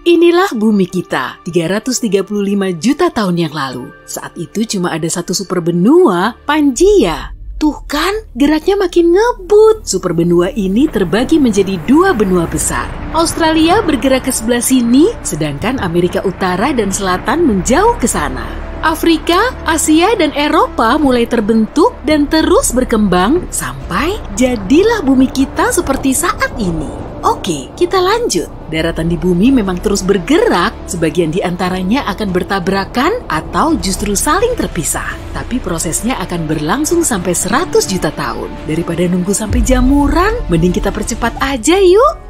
Inilah bumi kita 335 juta tahun yang lalu. Saat itu cuma ada satu superbenua, Pangea. Tuh kan, geraknya makin ngebut. Superbenua ini terbagi menjadi dua benua besar. Australia bergerak ke sebelah sini, sedangkan Amerika Utara dan Selatan menjauh ke sana. Afrika, Asia, dan Eropa mulai terbentuk dan terus berkembang sampai jadilah bumi kita seperti saat ini. Oke, kita lanjut. Daratan di bumi memang terus bergerak, sebagian di antaranya akan bertabrakan atau justru saling terpisah. Tapi prosesnya akan berlangsung sampai 100 juta tahun. Daripada nunggu sampai jamuran, mending kita percepat aja yuk.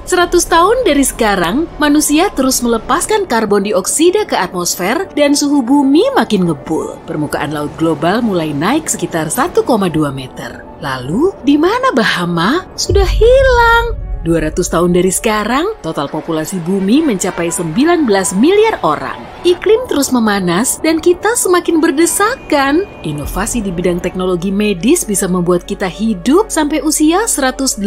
100 tahun dari sekarang, manusia terus melepaskan karbon dioksida ke atmosfer dan suhu bumi makin ngebul. Permukaan laut global mulai naik sekitar 1,2 meter. Lalu, di mana Bahama? Sudah hilang. 200 tahun dari sekarang, total populasi bumi mencapai 19 miliar orang. Iklim terus memanas dan kita semakin berdesakan. Inovasi di bidang teknologi medis bisa membuat kita hidup sampai usia 180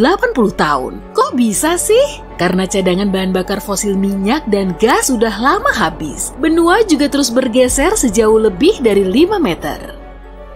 tahun. Kok bisa sih? Karena cadangan bahan bakar fosil minyak dan gas sudah lama habis. Benua juga terus bergeser sejauh lebih dari 5 meter.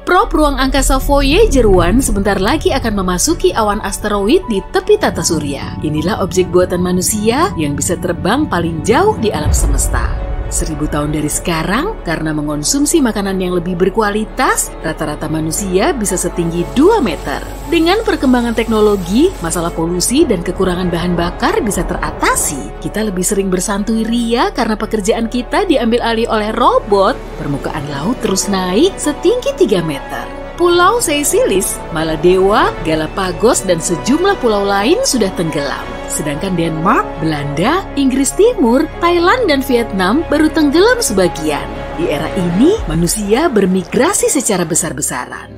Probe ruang angkasa Voyager 1 sebentar lagi akan memasuki awan asteroid di tepi tata surya. Inilah objek buatan manusia yang bisa terbang paling jauh di alam semesta. 1000 tahun dari sekarang, karena mengonsumsi makanan yang lebih berkualitas, rata-rata manusia bisa setinggi 2 meter. Dengan perkembangan teknologi, masalah polusi dan kekurangan bahan bakar bisa teratasi. Kita lebih sering bersantui ria karena pekerjaan kita diambil alih oleh robot. Permukaan laut terus naik setinggi 3 meter. Pulau Seychelles, Maladewa, Galapagos, dan sejumlah pulau lain sudah tenggelam. Sedangkan Denmark, Belanda, Inggris Timur, Thailand, dan Vietnam baru tenggelam sebagian. Di era ini, manusia bermigrasi secara besar-besaran.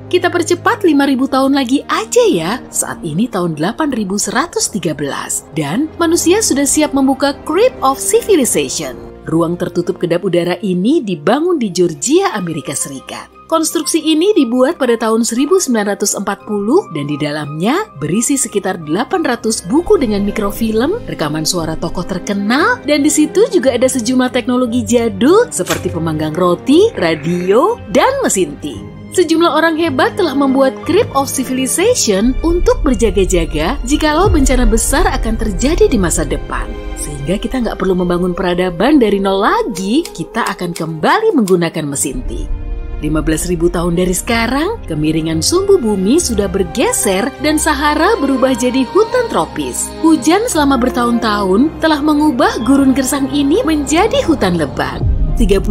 Kita percepat 5.000 tahun lagi aja ya. Saat ini tahun 8113. Dan manusia sudah siap membuka Crypt of Civilization. Ruang tertutup kedap udara ini dibangun di Georgia, Amerika Serikat. Konstruksi ini dibuat pada tahun 1940 dan di dalamnya berisi sekitar 800 buku dengan mikrofilm, rekaman suara tokoh terkenal, dan di situ juga ada sejumlah teknologi jadul seperti pemanggang roti, radio, dan mesin tea. Sejumlah orang hebat telah membuat Crypt of Civilization untuk berjaga-jaga jikalau bencana besar akan terjadi di masa depan. Sehingga kita nggak perlu membangun peradaban dari nol lagi, kita akan kembali menggunakan mesin tea. 15.000 tahun dari sekarang, kemiringan sumbu bumi sudah bergeser dan Sahara berubah jadi hutan tropis. Hujan selama bertahun-tahun telah mengubah gurun gersang ini menjadi hutan lebat. 30.000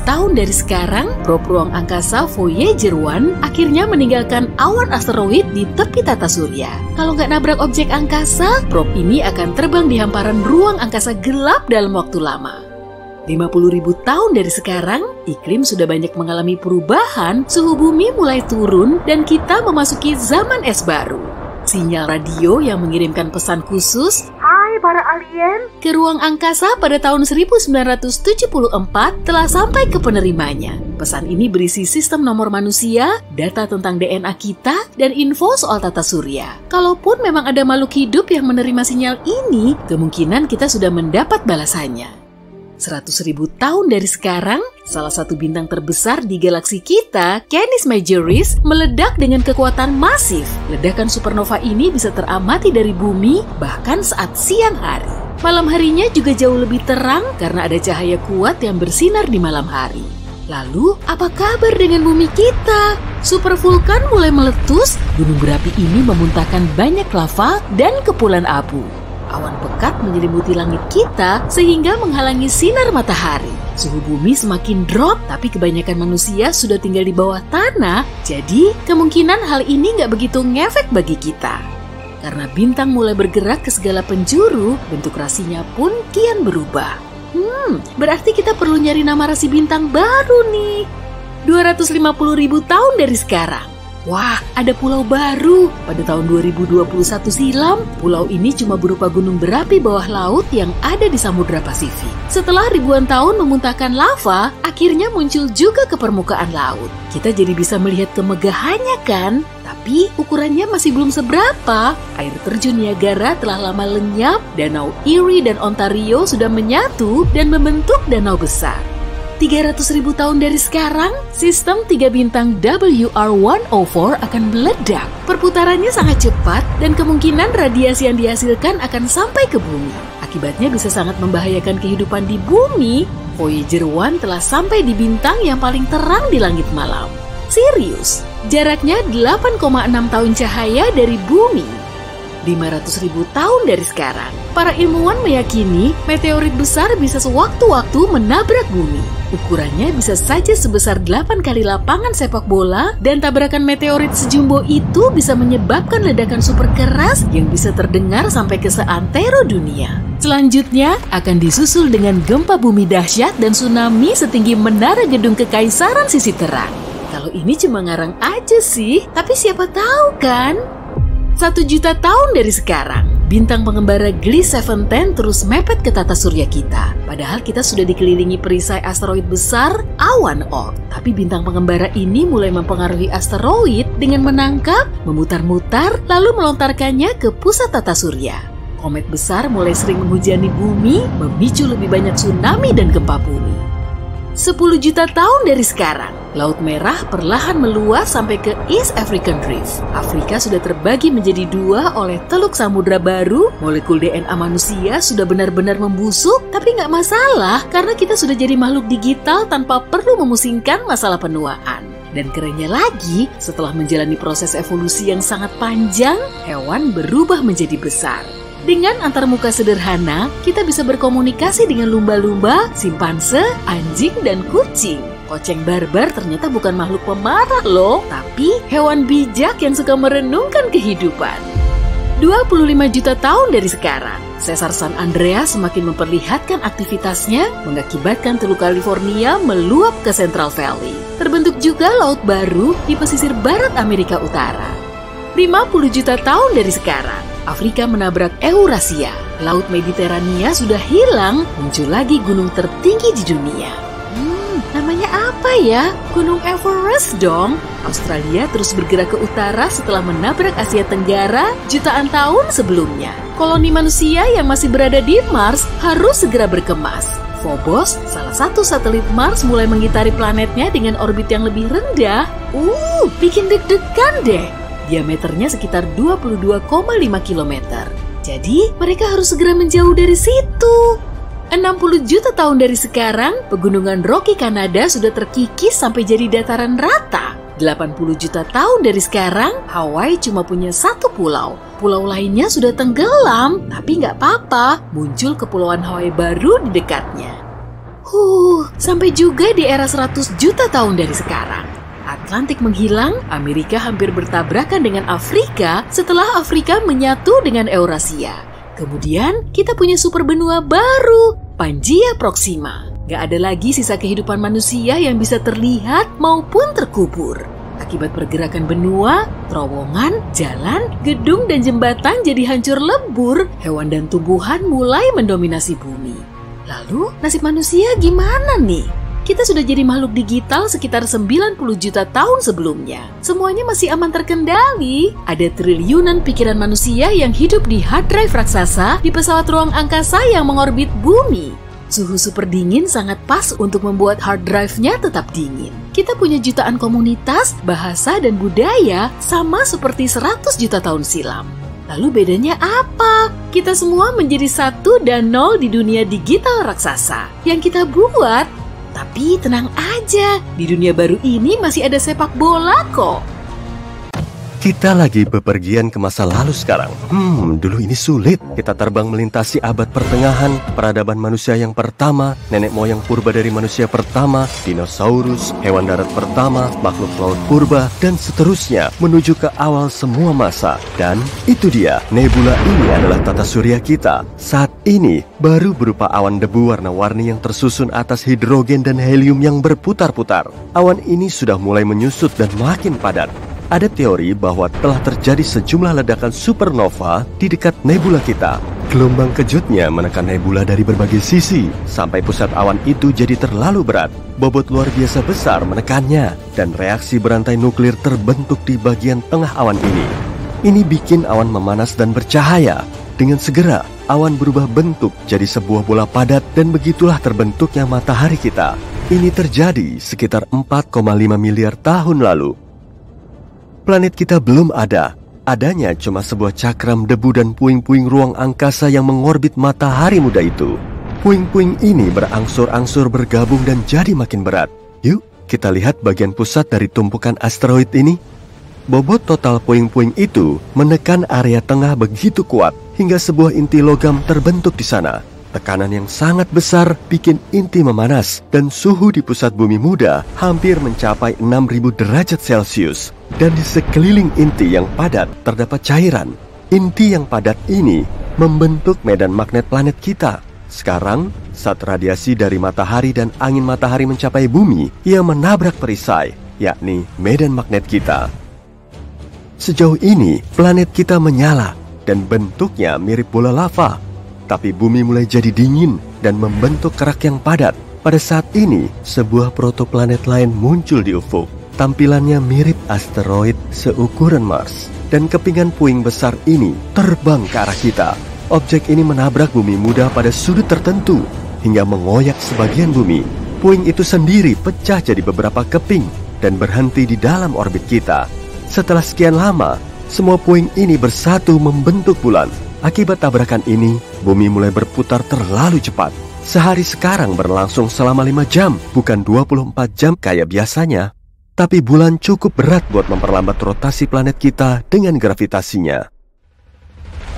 tahun dari sekarang, probe ruang angkasa Voyager 1 akhirnya meninggalkan awan asteroid di tepi tata surya. Kalau nggak nabrak objek angkasa, probe ini akan terbang di hamparan ruang angkasa gelap dalam waktu lama. 50.000 tahun dari sekarang, iklim sudah banyak mengalami perubahan, suhu bumi mulai turun, dan kita memasuki zaman es baru. Sinyal radio yang mengirimkan pesan khusus, "Hai para alien," ke ruang angkasa pada tahun 1974 telah sampai ke penerimanya. Pesan ini berisi sistem nomor manusia, data tentang DNA kita, dan info soal tata surya. Kalaupun memang ada makhluk hidup yang menerima sinyal ini, kemungkinan kita sudah mendapat balasannya. 100.000 tahun dari sekarang, salah satu bintang terbesar di galaksi kita, Canis Majoris, meledak dengan kekuatan masif. Ledakan supernova ini bisa teramati dari bumi, bahkan saat siang hari. Malam harinya juga jauh lebih terang karena ada cahaya kuat yang bersinar di malam hari. Lalu, apa kabar dengan bumi kita? Supervulkan mulai meletus, gunung berapi ini memuntahkan banyak lava dan kepulan abu. Awan pekat menyelimuti langit kita sehingga menghalangi sinar matahari. Suhu bumi semakin drop, tapi kebanyakan manusia sudah tinggal di bawah tanah, jadi kemungkinan hal ini nggak begitu ngefek bagi kita. Karena bintang mulai bergerak ke segala penjuru, bentuk rasinya pun kian berubah. Berarti kita perlu nyari nama rasi bintang baru nih. 250.000 tahun dari sekarang. Wah, ada pulau baru. Pada tahun 2021 silam, pulau ini cuma berupa gunung berapi bawah laut yang ada di Samudra Pasifik. Setelah ribuan tahun memuntahkan lava, akhirnya muncul juga ke permukaan laut. Kita jadi bisa melihat kemegahannya kan? Tapi Tapi ukurannya masih belum seberapa. Air terjun Niagara telah lama lenyap, Danau Erie dan Ontario sudah menyatu dan membentuk danau besar. 300.000 tahun dari sekarang, sistem 3 bintang WR104 akan meledak. Perputarannya sangat cepat dan kemungkinan radiasi yang dihasilkan akan sampai ke bumi. Akibatnya bisa sangat membahayakan kehidupan di bumi. Voyager 1 telah sampai di bintang yang paling terang di langit malam, Sirius. Jaraknya 8,6 tahun cahaya dari bumi. 500.000 tahun dari sekarang, para ilmuwan meyakini meteorit besar bisa sewaktu-waktu menabrak bumi. Ukurannya bisa saja sebesar 8 kali lapangan sepak bola, dan tabrakan meteorit sejumbo itu bisa menyebabkan ledakan super keras yang bisa terdengar sampai ke seantero dunia. Selanjutnya akan disusul dengan gempa bumi dahsyat dan tsunami setinggi menara gedung kekaisaran sisi terang. Kalau ini cuma ngarang aja sih, tapi siapa tahu kan? 1 juta tahun dari sekarang, bintang pengembara Gliese 710 terus mepet ke tata surya kita. Padahal kita sudah dikelilingi perisai asteroid besar, awan Oort. Tapi bintang pengembara ini mulai mempengaruhi asteroid dengan menangkap, memutar-mutar, lalu melontarkannya ke pusat tata surya. Komet besar mulai sering menghujani bumi, memicu lebih banyak tsunami dan gempa bumi. 10 juta tahun dari sekarang, Laut Merah perlahan meluas sampai ke East African Drift. Afrika sudah terbagi menjadi 2 oleh Teluk Samudra Baru. Molekul DNA manusia sudah benar-benar membusuk, tapi nggak masalah karena kita sudah jadi makhluk digital tanpa perlu memusingkan masalah penuaan. Dan kerennya lagi, setelah menjalani proses evolusi yang sangat panjang, hewan berubah menjadi besar. Dengan antarmuka sederhana, kita bisa berkomunikasi dengan lumba-lumba, simpanse, anjing, dan kucing. Koceng barbar ternyata bukan makhluk pemarah loh, tapi hewan bijak yang suka merenungkan kehidupan. 25 juta tahun dari sekarang, Sesar San Andreas semakin memperlihatkan aktivitasnya, mengakibatkan Teluk California meluap ke Central Valley. Terbentuk juga laut baru di pesisir barat Amerika Utara. 50 juta tahun dari sekarang, Afrika menabrak Eurasia. Laut Mediterania sudah hilang, muncul lagi gunung tertinggi di dunia. Namanya apa ya? Gunung Everest dong. Australia terus bergerak ke utara setelah menabrak Asia Tenggara jutaan tahun sebelumnya. Koloni manusia yang masih berada di Mars harus segera berkemas. Phobos, salah satu satelit Mars, mulai mengitari planetnya dengan orbit yang lebih rendah. Bikin deg-degan deh. Diameternya sekitar 22,5 km. Jadi, mereka harus segera menjauh dari situ. 60 juta tahun dari sekarang, pegunungan Rocky Kanada sudah terkikis sampai jadi dataran rata. 80 juta tahun dari sekarang, Hawaii cuma punya 1 pulau. Pulau lainnya sudah tenggelam, tapi nggak apa-apa, muncul kepulauan Hawaii baru di dekatnya. Sampai juga di era 100 juta tahun dari sekarang. Atlantik menghilang, Amerika hampir bertabrakan dengan Afrika setelah Afrika menyatu dengan Eurasia. Kemudian kita punya superbenua baru, Pangaea Proxima. Gak ada lagi sisa kehidupan manusia yang bisa terlihat maupun terkubur. Akibat pergerakan benua, terowongan, jalan, gedung, dan jembatan jadi hancur lebur, hewan dan tumbuhan mulai mendominasi bumi. Lalu, nasib manusia gimana nih? Kita sudah jadi makhluk digital sekitar 90 juta tahun sebelumnya. Semuanya masih aman terkendali. Ada triliunan pikiran manusia yang hidup di hard drive raksasa di pesawat ruang angkasa yang mengorbit bumi. Suhu super dingin sangat pas untuk membuat hard drive-nya tetap dingin. Kita punya jutaan komunitas, bahasa, dan budaya sama seperti 100 juta tahun silam. Lalu bedanya apa? Kita semua menjadi 1 dan 0 di dunia digital raksasa yang kita buat. Tapi tenang aja, di dunia baru ini masih ada sepak bola kok. Kita lagi bepergian ke masa lalu sekarang. Dulu ini sulit. Kita terbang melintasi abad pertengahan, peradaban manusia yang pertama, nenek moyang purba dari manusia pertama, dinosaurus, hewan darat pertama, makhluk laut purba, dan seterusnya menuju ke awal semua masa. Dan itu dia, nebula ini adalah tata surya kita. Saat ini baru berupa awan debu warna-warni yang tersusun atas hidrogen dan helium yang berputar-putar. Awan ini sudah mulai menyusut dan makin padat. Ada teori bahwa telah terjadi sejumlah ledakan supernova di dekat nebula kita. Gelombang kejutnya menekan nebula dari berbagai sisi, sampai pusat awan itu jadi terlalu berat. Bobot luar biasa besar menekannya, dan reaksi berantai nuklir terbentuk di bagian tengah awan ini. Ini bikin awan memanas dan bercahaya. Dengan segera, awan berubah bentuk jadi sebuah bola padat, dan begitulah terbentuknya matahari kita. Ini terjadi sekitar 4,5 miliar tahun lalu. Planet kita belum ada. Adanya cuma sebuah cakram debu dan puing-puing ruang angkasa yang mengorbit matahari muda itu. Puing-puing ini berangsur-angsur bergabung dan jadi makin berat. Yuk, kita lihat bagian pusat dari tumpukan asteroid ini. Bobot total puing-puing itu menekan area tengah begitu kuat, hingga sebuah inti logam terbentuk di sana. Tekanan yang sangat besar bikin inti memanas, dan suhu di pusat bumi muda hampir mencapai 6.000 derajat Celcius. Dan di sekeliling inti yang padat terdapat cairan. Inti yang padat ini membentuk medan magnet planet kita. Sekarang, saat radiasi dari matahari dan angin matahari mencapai bumi, ia menabrak perisai, yakni medan magnet kita. Sejauh ini, planet kita menyala dan bentuknya mirip bola lava. Tapi bumi mulai jadi dingin dan membentuk kerak yang padat. Pada saat ini, sebuah protoplanet lain muncul di ufuk. Tampilannya mirip asteroid seukuran Mars. Dan kepingan puing besar ini terbang ke arah kita. Objek ini menabrak bumi muda pada sudut tertentu, hingga mengoyak sebagian bumi. Puing itu sendiri pecah jadi beberapa keping dan berhenti di dalam orbit kita. Setelah sekian lama, semua puing ini bersatu membentuk bulan. Akibat tabrakan ini, bumi mulai berputar terlalu cepat. Sehari sekarang berlangsung selama 5 jam, bukan 24 jam kayak biasanya. Tapi bulan cukup berat buat memperlambat rotasi planet kita dengan gravitasinya.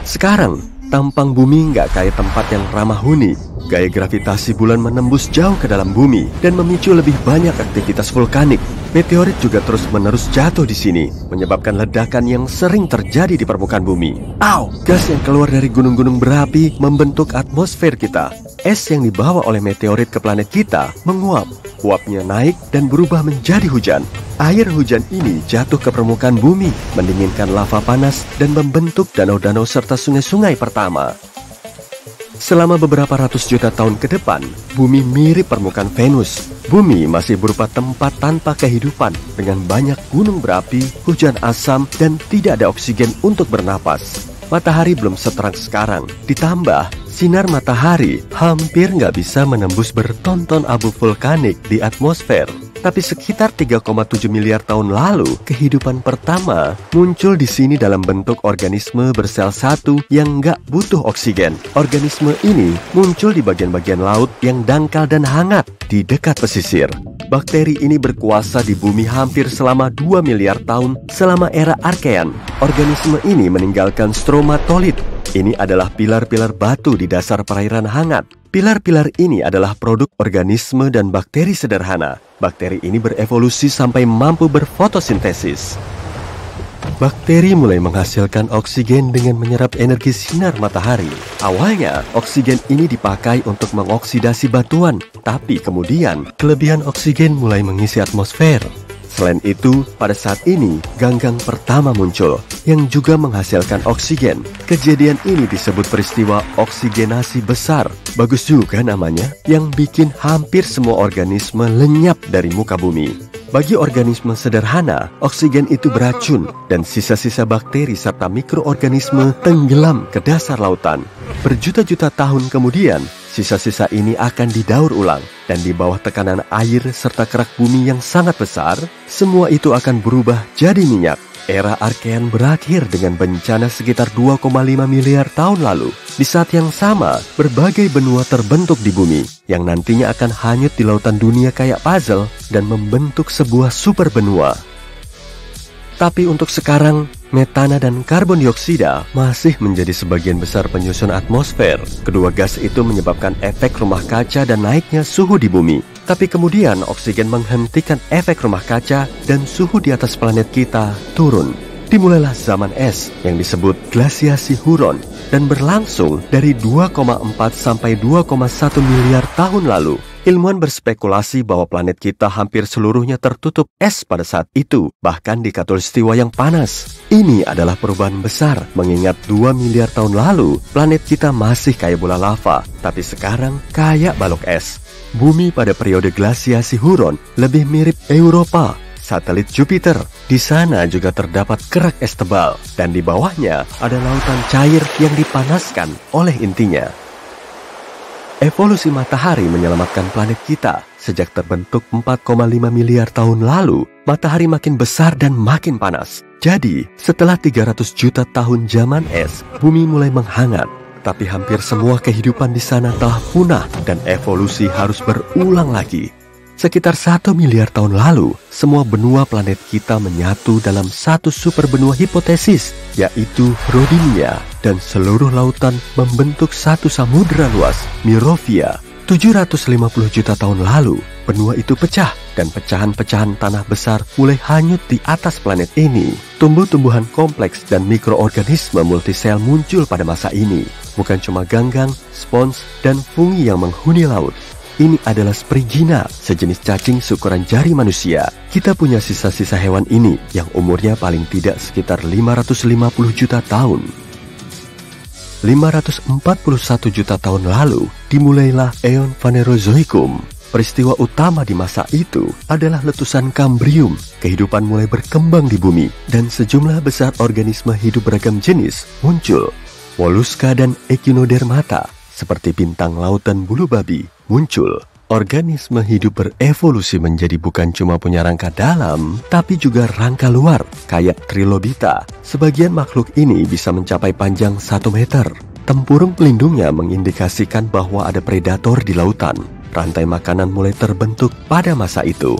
Sekarang, tampang bumi nggak kayak tempat yang ramah huni. Gaya gravitasi bulan menembus jauh ke dalam bumi dan memicu lebih banyak aktivitas vulkanik. Meteorit juga terus-menerus jatuh di sini, menyebabkan ledakan yang sering terjadi di permukaan bumi. Gas yang keluar dari gunung-gunung berapi membentuk atmosfer kita. Es yang dibawa oleh meteorit ke planet kita menguap. Uapnya naik dan berubah menjadi hujan. Air hujan ini jatuh ke permukaan bumi, mendinginkan lava panas dan membentuk danau-danau serta sungai-sungai pertama. Selama beberapa ratus juta tahun ke depan, bumi mirip permukaan Venus. Bumi masih berupa tempat tanpa kehidupan, dengan banyak gunung berapi, hujan asam, dan tidak ada oksigen untuk bernapas. Matahari belum seterang sekarang, ditambah sinar matahari hampir nggak bisa menembus bertonton abu vulkanik di atmosfer. Tapi sekitar 3,7 miliar tahun lalu, kehidupan pertama muncul di sini dalam bentuk organisme bersel satu yang nggak butuh oksigen. Organisme ini muncul di bagian-bagian laut yang dangkal dan hangat di dekat pesisir. Bakteri ini berkuasa di bumi hampir selama 2 miliar tahun selama era Archean. Organisme ini meninggalkan stromatolith. Ini adalah pilar-pilar batu di dasar perairan hangat. Pilar-pilar ini adalah produk organisme dan bakteri sederhana. Bakteri ini berevolusi sampai mampu berfotosintesis. Bakteri mulai menghasilkan oksigen dengan menyerap energi sinar matahari. Awalnya, oksigen ini dipakai untuk mengoksidasi batuan, tapi kemudian kelebihan oksigen mulai mengisi atmosfer. Selain itu, pada saat ini, ganggang pertama muncul, yang juga menghasilkan oksigen. Kejadian ini disebut peristiwa oksigenasi besar. Bagus juga namanya, yang bikin hampir semua organisme lenyap dari muka bumi. Bagi organisme sederhana, oksigen itu beracun, dan sisa-sisa bakteri serta mikroorganisme tenggelam ke dasar lautan. Berjuta-juta tahun kemudian, sisa-sisa ini akan didaur ulang, dan di bawah tekanan air serta kerak bumi yang sangat besar, semua itu akan berubah jadi minyak. Era Archean berakhir dengan bencana sekitar 2,5 miliar tahun lalu. Di saat yang sama, berbagai benua terbentuk di bumi, yang nantinya akan hanyut di lautan dunia kayak puzzle dan membentuk sebuah super benua. Tapi untuk sekarang, metana dan karbon dioksida masih menjadi sebagian besar penyusun atmosfer. Kedua gas itu menyebabkan efek rumah kaca dan naiknya suhu di bumi. Tapi kemudian oksigen menghentikan efek rumah kaca dan suhu di atas planet kita turun. Dimulailah zaman es yang disebut glasiasi Huron dan berlangsung dari 2,4 sampai 2,1 miliar tahun lalu. Ilmuwan berspekulasi bahwa planet kita hampir seluruhnya tertutup es pada saat itu, bahkan di khatulistiwa yang panas. Ini adalah perubahan besar, mengingat 2 miliar tahun lalu, planet kita masih kayak bola lava, tapi sekarang kayak balok es. Bumi pada periode glasiasi Huron lebih mirip Eropa. Satelit Jupiter. Di sana juga terdapat kerak es tebal, dan di bawahnya ada lautan cair yang dipanaskan oleh intinya. Evolusi matahari menyelamatkan planet kita. Sejak terbentuk 4,5 miliar tahun lalu, matahari makin besar dan makin panas. Jadi, setelah 300 juta tahun zaman es, bumi mulai menghangat. Tapi hampir semua kehidupan di sana telah punah dan evolusi harus berulang lagi. Sekitar 1 miliar tahun lalu, semua benua planet kita menyatu dalam satu superbenua hipotesis, yaitu Rodinia, dan seluruh lautan membentuk satu samudera luas, Mirovia. 750 juta tahun lalu, benua itu pecah, dan pecahan-pecahan tanah besar mulai hanyut di atas planet ini. Tumbuh-tumbuhan kompleks dan mikroorganisme multisel muncul pada masa ini. Bukan cuma ganggang, spons, dan fungi yang menghuni laut. Ini adalah Sprigina, sejenis cacing seukuran jari manusia. Kita punya sisa-sisa hewan ini yang umurnya paling tidak sekitar 550 juta tahun. 541 juta tahun lalu, dimulailah Eon Phanerozoikum. Peristiwa utama di masa itu adalah letusan Kambrium. Kehidupan mulai berkembang di bumi, dan sejumlah besar organisme hidup beragam jenis muncul. Moluska dan Echinodermata, seperti bintang lautan bulu babi, muncul. Organisme hidup berevolusi menjadi bukan cuma punya rangka dalam, tapi juga rangka luar, kayak Trilobita. Sebagian makhluk ini bisa mencapai panjang 1 meter. Tempurung pelindungnya mengindikasikan bahwa ada predator di lautan. Rantai makanan mulai terbentuk pada masa itu.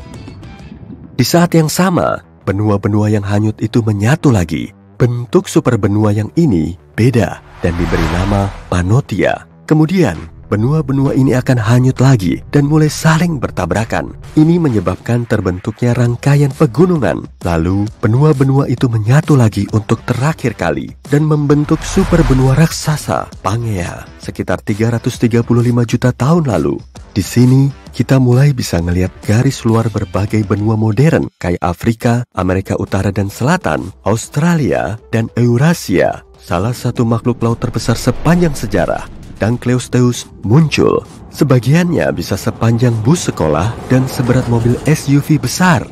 Di saat yang sama, benua-benua yang hanyut itu menyatu lagi. Bentuk superbenua yang ini beda dan diberi nama Pannotia. Kemudian, benua-benua ini akan hanyut lagi dan mulai saling bertabrakan. Ini menyebabkan terbentuknya rangkaian pegunungan. Lalu, benua-benua itu menyatu lagi untuk terakhir kali dan membentuk superbenua raksasa, Pangea, sekitar 335 juta tahun lalu. Di sini, kita mulai bisa ngelihat garis luar berbagai benua modern kayak Afrika, Amerika Utara dan Selatan, Australia, dan Eurasia. Salah satu makhluk laut terbesar sepanjang sejarah, Dankleusteus, muncul. Sebagiannya bisa sepanjang bus sekolah dan seberat mobil SUV besar.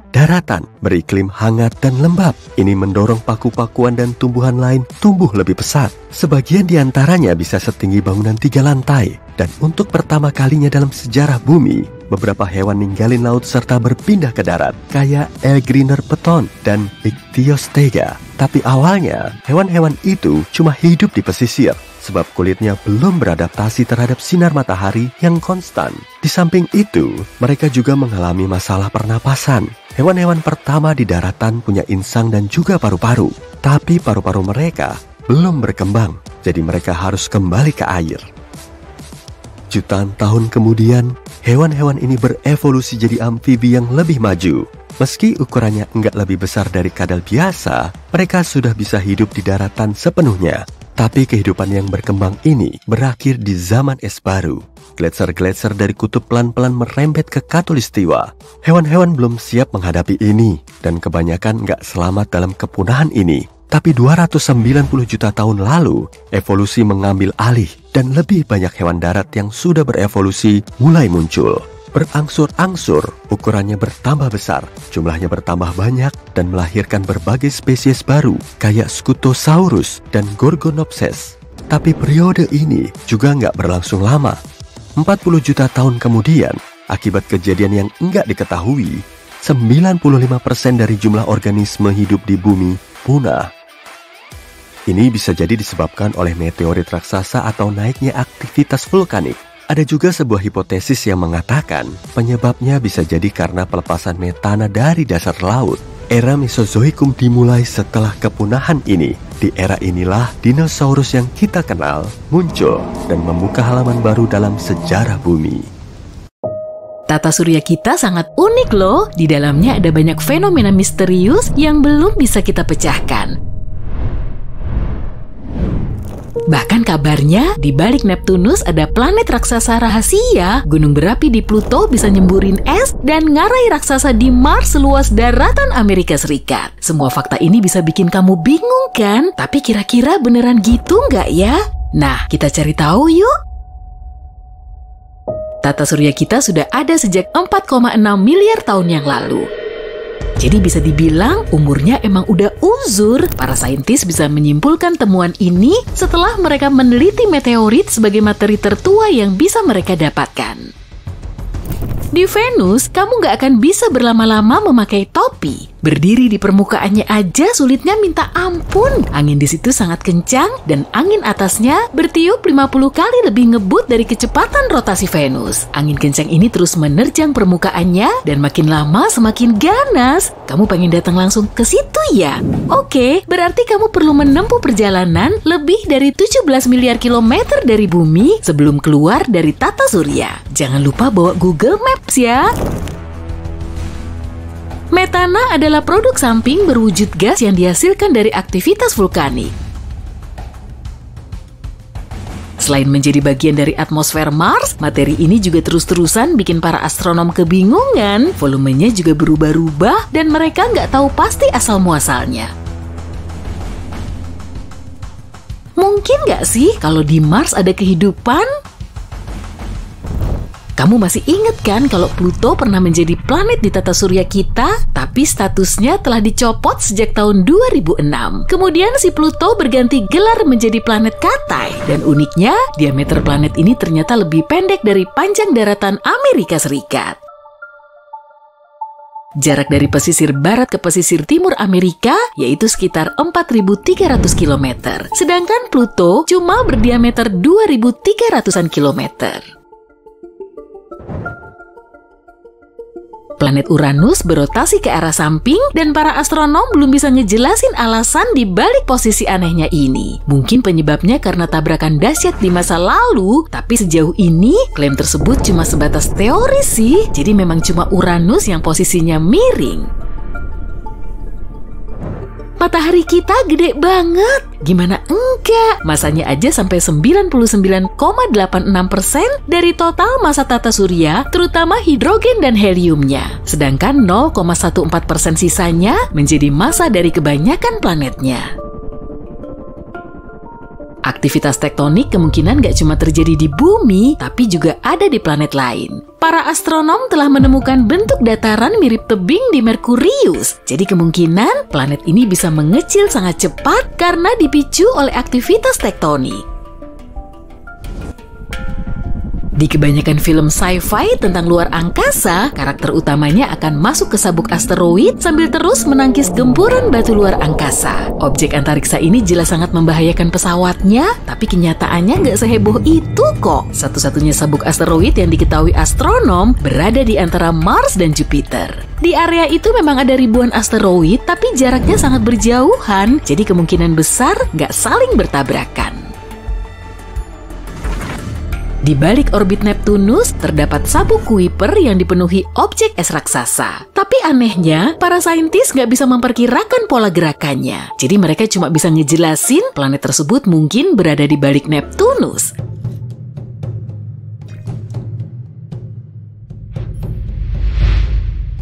Daratan beriklim hangat dan lembab. Ini mendorong paku-pakuan dan tumbuhan lain tumbuh lebih pesat. Sebagian diantaranya bisa setinggi bangunan 3 lantai. Dan untuk pertama kalinya dalam sejarah bumi, beberapa hewan ninggalin laut serta berpindah ke darat, kayak Elgriner Peton dan Ichthyostega. Tapi awalnya, hewan-hewan itu cuma hidup di pesisir, sebab kulitnya belum beradaptasi terhadap sinar matahari yang konstan. Di samping itu, mereka juga mengalami masalah pernapasan. Hewan-hewan pertama di daratan punya insang dan juga paru-paru. Tapi paru-paru mereka belum berkembang, jadi mereka harus kembali ke air. Jutaan tahun kemudian, hewan-hewan ini berevolusi jadi amfibi yang lebih maju. Meski ukurannya enggak lebih besar dari kadal biasa, mereka sudah bisa hidup di daratan sepenuhnya. Tapi kehidupan yang berkembang ini berakhir di zaman es baru. Gletser-gletser dari kutub pelan-pelan merembet ke khatulistiwa. Hewan-hewan belum siap menghadapi ini, dan kebanyakan enggak selamat dalam kepunahan ini. Tapi 290 juta tahun lalu, evolusi mengambil alih dan lebih banyak hewan darat yang sudah berevolusi mulai muncul. Berangsur-angsur, ukurannya bertambah besar, jumlahnya bertambah banyak, dan melahirkan berbagai spesies baru, kayak Scutosaurus dan Gorgonopses. Tapi periode ini juga nggak berlangsung lama. 40 juta tahun kemudian, akibat kejadian yang nggak diketahui, 95% dari jumlah organisme hidup di bumi punah. Ini bisa jadi disebabkan oleh meteorit raksasa atau naiknya aktivitas vulkanik. Ada juga sebuah hipotesis yang mengatakan penyebabnya bisa jadi karena pelepasan metana dari dasar laut. Era Mesozoikum dimulai setelah kepunahan ini. Di era inilah dinosaurus yang kita kenal muncul dan membuka halaman baru dalam sejarah bumi. Tata surya kita sangat unik loh. Di dalamnya ada banyak fenomena misterius yang belum bisa kita pecahkan. Bahkan kabarnya di balik Neptunus ada planet raksasa rahasia, gunung berapi di Pluto bisa nyemburin es, dan ngarai raksasa di Mars seluas daratan Amerika Serikat. Semua fakta ini bisa bikin kamu bingung kan? Tapi kira-kira beneran gitu nggak ya? Nah, kita cari tahu yuk. Tata surya kita sudah ada sejak 4,6 miliar tahun yang lalu. Jadi bisa dibilang umurnya emang udah uzur. Para saintis bisa menyimpulkan temuan ini setelah mereka meneliti meteorit sebagai materi tertua yang bisa mereka dapatkan. Di Venus, kamu nggak akan bisa berlama-lama memakai topi. Berdiri di permukaannya aja sulitnya minta ampun. Angin di situ sangat kencang dan angin atasnya bertiup 50 kali lebih ngebut dari kecepatan rotasi Venus. Angin kencang ini terus menerjang permukaannya dan makin lama semakin ganas. Kamu pengen datang langsung ke situ ya? Oke, berarti kamu perlu menempuh perjalanan lebih dari 17 miliar kilometer dari bumi sebelum keluar dari tata surya. Jangan lupa bawa Google Maps ya. Metana adalah produk samping berwujud gas yang dihasilkan dari aktivitas vulkanik. Selain menjadi bagian dari atmosfer Mars, materi ini juga terus-terusan bikin para astronom kebingungan. Volumenya juga berubah-ubah dan mereka nggak tahu pasti asal-muasalnya. Mungkin nggak sih kalau di Mars ada kehidupan? Kamu masih ingat kan kalau Pluto pernah menjadi planet di tata surya kita, tapi statusnya telah dicopot sejak tahun 2006. Kemudian si Pluto berganti gelar menjadi planet Katai. Dan uniknya, diameter planet ini ternyata lebih pendek dari panjang daratan Amerika Serikat. Jarak dari pesisir barat ke pesisir timur Amerika yaitu sekitar 4.300 km. Sedangkan Pluto cuma berdiameter 2.300-an kilometer. Planet Uranus berotasi ke arah samping dan para astronom belum bisa ngejelasin alasan di balik posisi anehnya ini. Mungkin penyebabnya karena tabrakan dahsyat di masa lalu, tapi sejauh ini klaim tersebut cuma sebatas teori sih. Jadi memang cuma Uranus yang posisinya miring. Matahari kita gede banget. Gimana enggak? Masanya aja sampai 99,86% dari total massa tata surya, terutama hidrogen dan heliumnya. Sedangkan 0,14% sisanya menjadi massa dari kebanyakan planetnya. Aktivitas tektonik kemungkinan gak cuma terjadi di bumi, tapi juga ada di planet lain. Para astronom telah menemukan bentuk dataran mirip tebing di Merkurius. Jadi kemungkinan planet ini bisa mengecil sangat cepat karena dipicu oleh aktivitas tektonik. Di kebanyakan film sci-fi tentang luar angkasa, karakter utamanya akan masuk ke sabuk asteroid sambil terus menangkis gempuran batu luar angkasa. Objek antariksa ini jelas sangat membahayakan pesawatnya, tapi kenyataannya nggak seheboh itu kok. Satu-satunya sabuk asteroid yang diketahui astronom berada di antara Mars dan Jupiter. Di area itu memang ada ribuan asteroid, tapi jaraknya sangat berjauhan, jadi kemungkinan besar nggak saling bertabrakan. Di balik orbit Neptunus, terdapat sabuk Kuiper yang dipenuhi objek es raksasa. Tapi anehnya, para saintis nggak bisa memperkirakan pola gerakannya. Jadi mereka cuma bisa ngejelasin planet tersebut mungkin berada di balik Neptunus.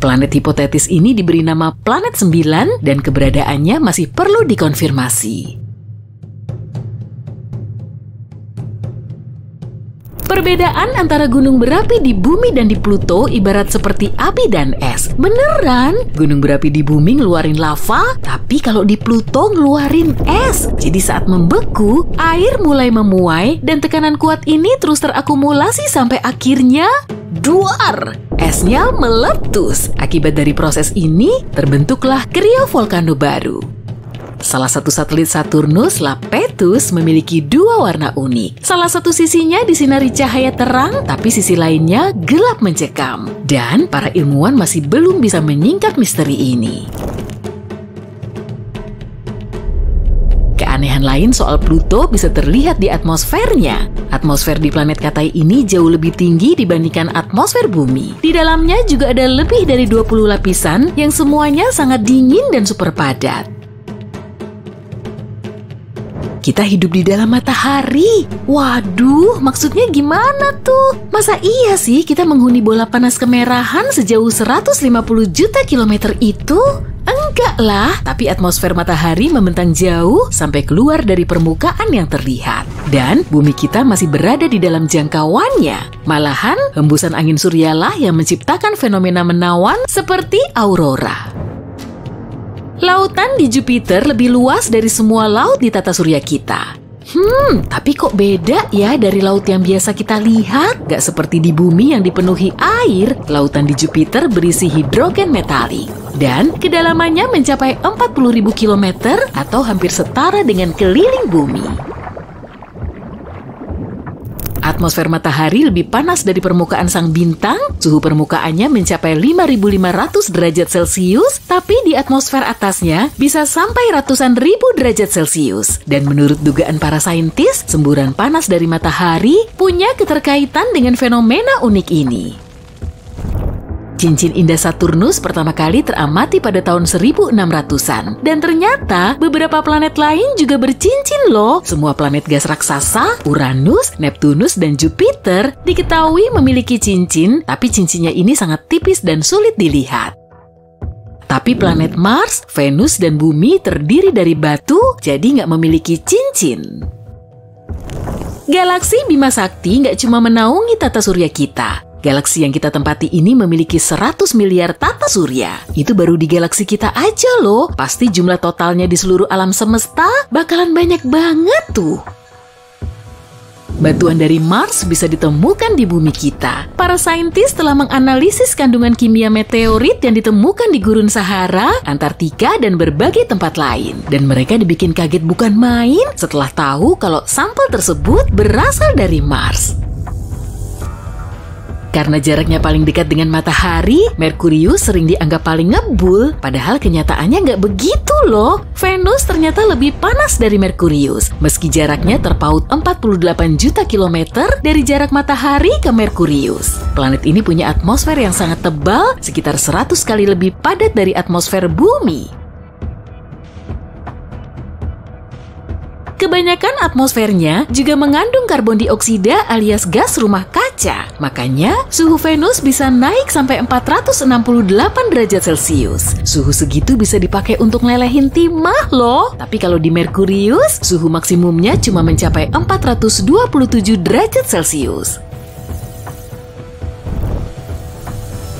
Planet hipotetis ini diberi nama Planet 9 dan keberadaannya masih perlu dikonfirmasi. Perbedaan antara gunung berapi di bumi dan di Pluto ibarat seperti api dan es. Beneran, gunung berapi di bumi ngeluarin lava, tapi kalau di Pluto ngeluarin es. Jadi saat membeku, air mulai memuai dan tekanan kuat ini terus terakumulasi sampai akhirnya duar. Esnya meletus. Akibat dari proses ini, terbentuklah kriovolcano baru. Salah satu satelit Saturnus, Lapetus, memiliki dua warna unik. Salah satu sisinya disinari cahaya terang, tapi sisi lainnya gelap mencekam. Dan para ilmuwan masih belum bisa menyingkap misteri ini. Keanehan lain soal Pluto bisa terlihat di atmosfernya. Atmosfer di planet Katai ini jauh lebih tinggi dibandingkan atmosfer bumi. Di dalamnya juga ada lebih dari 20 lapisan yang semuanya sangat dingin dan super padat. Kita hidup di dalam matahari. Waduh, maksudnya gimana tuh? Masa iya sih kita menghuni bola panas kemerahan sejauh 150 juta kilometer itu? Enggak lah, tapi atmosfer matahari membentang jauh sampai keluar dari permukaan yang terlihat. Dan bumi kita masih berada di dalam jangkauannya. Malahan, hembusan angin suryalah yang menciptakan fenomena menawan seperti aurora. Lautan di Jupiter lebih luas dari semua laut di tata surya kita. Tapi kok beda ya dari laut yang biasa kita lihat? Gak seperti di bumi yang dipenuhi air, lautan di Jupiter berisi hidrogen metalik. Dan kedalamannya mencapai 40.000 km atau hampir setara dengan keliling bumi. Atmosfer matahari lebih panas dari permukaan sang bintang, suhu permukaannya mencapai 5.500 derajat Celcius, tapi di atmosfer atasnya bisa sampai ratusan ribu derajat Celcius. Dan menurut dugaan para saintis, semburan panas dari matahari punya keterkaitan dengan fenomena unik ini. Cincin indah Saturnus pertama kali teramati pada tahun 1600-an. Dan ternyata beberapa planet lain juga bercincin loh. Semua planet gas raksasa, Uranus, Neptunus, dan Jupiter diketahui memiliki cincin, tapi cincinnya ini sangat tipis dan sulit dilihat. Tapi planet Mars, Venus, dan Bumi terdiri dari batu, jadi nggak memiliki cincin. Galaksi Bima Sakti nggak cuma menaungi tata surya kita. Galaksi yang kita tempati ini memiliki 100 miliar tata surya. Itu baru di galaksi kita aja loh. Pasti jumlah totalnya di seluruh alam semesta bakalan banyak banget tuh. Batuan dari Mars bisa ditemukan di bumi kita. Para saintis telah menganalisis kandungan kimia meteorit yang ditemukan di gurun Sahara, Antartika, dan berbagai tempat lain. Dan mereka dibikin kaget bukan main setelah tahu kalau sampel tersebut berasal dari Mars. Karena jaraknya paling dekat dengan matahari, Merkurius sering dianggap paling ngebul, padahal kenyataannya nggak begitu loh. Venus ternyata lebih panas dari Merkurius, meski jaraknya terpaut 48 juta kilometer dari jarak matahari ke Merkurius. Planet ini punya atmosfer yang sangat tebal, sekitar 100 kali lebih padat dari atmosfer bumi. Kebanyakan atmosfernya juga mengandung karbon dioksida alias gas rumah kaca. Makanya, suhu Venus bisa naik sampai 468 derajat Celcius. Suhu segitu bisa dipakai untuk lelehin timah loh. Tapi kalau di Merkurius, suhu maksimumnya cuma mencapai 427 derajat Celcius.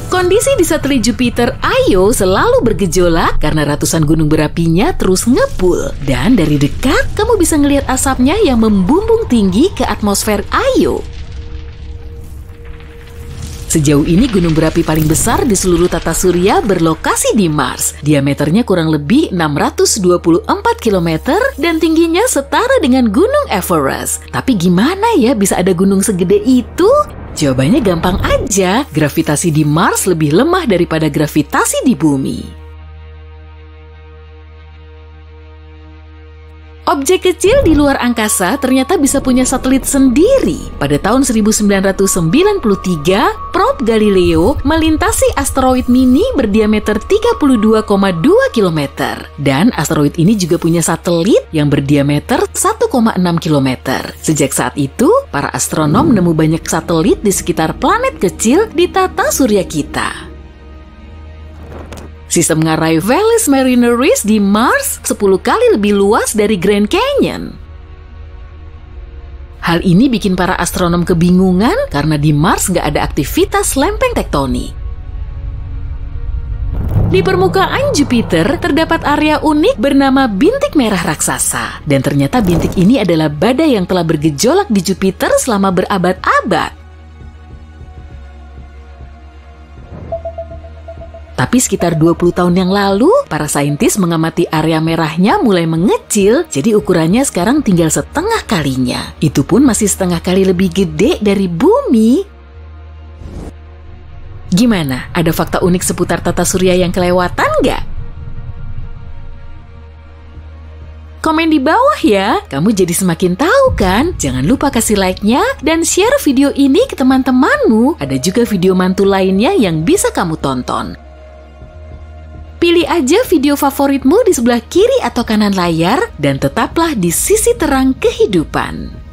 Kondisi di satelit Jupiter Io selalu bergejolak karena ratusan gunung berapinya terus ngebul. Dan dari dekat, kamu bisa ngelihat asapnya yang membumbung tinggi ke atmosfer Io. Sejauh ini gunung berapi paling besar di seluruh tata surya berlokasi di Mars. Diameternya kurang lebih 624 km dan tingginya setara dengan Gunung Everest. Tapi gimana ya bisa ada gunung segede itu? Jawabannya gampang aja, gravitasi di Mars lebih lemah daripada gravitasi di bumi. Objek kecil di luar angkasa ternyata bisa punya satelit sendiri. Pada tahun 1993, probe Galileo melintasi asteroid mini berdiameter 32,2 km. Dan asteroid ini juga punya satelit yang berdiameter 1,6 km. Sejak saat itu, para astronom nemu banyak satelit di sekitar planet kecil di tata surya kita. Sistem ngarai Valles Marineris di Mars 10 kali lebih luas dari Grand Canyon. Hal ini bikin para astronom kebingungan karena di Mars nggak ada aktivitas lempeng tektonik. Di permukaan Jupiter terdapat area unik bernama bintik merah raksasa. Dan ternyata bintik ini adalah badai yang telah bergejolak di Jupiter selama berabad-abad. Tapi sekitar 20 tahun yang lalu, para saintis mengamati area merahnya mulai mengecil, jadi ukurannya sekarang tinggal setengah kalinya. Itu pun masih setengah kali lebih gede dari bumi. Gimana? Ada fakta unik seputar tata surya yang kelewatan nggak? Komen di bawah ya, kamu jadi semakin tahu kan? Jangan lupa kasih like-nya dan share video ini ke teman-temanmu. Ada juga video mantul lainnya yang bisa kamu tonton. Pilih aja video favoritmu di sebelah kiri atau kanan layar dan tetaplah di sisi terang kehidupan.